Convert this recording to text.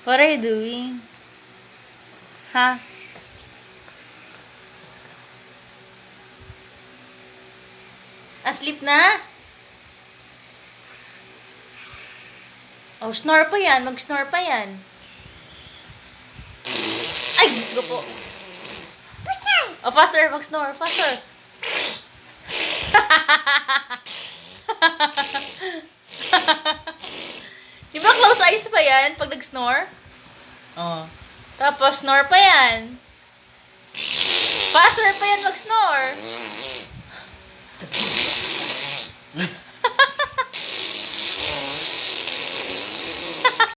What are you doing? Ha? Asleep na? Oh, snore pa yan. Mag-snore pa yan. Ay! Go po. Oh, faster. Mag-snore. Faster. Di ba close eyes pa yan pag nag-snore? Oh. Tapos, snore pa yan. Faster pa yan mag-snore.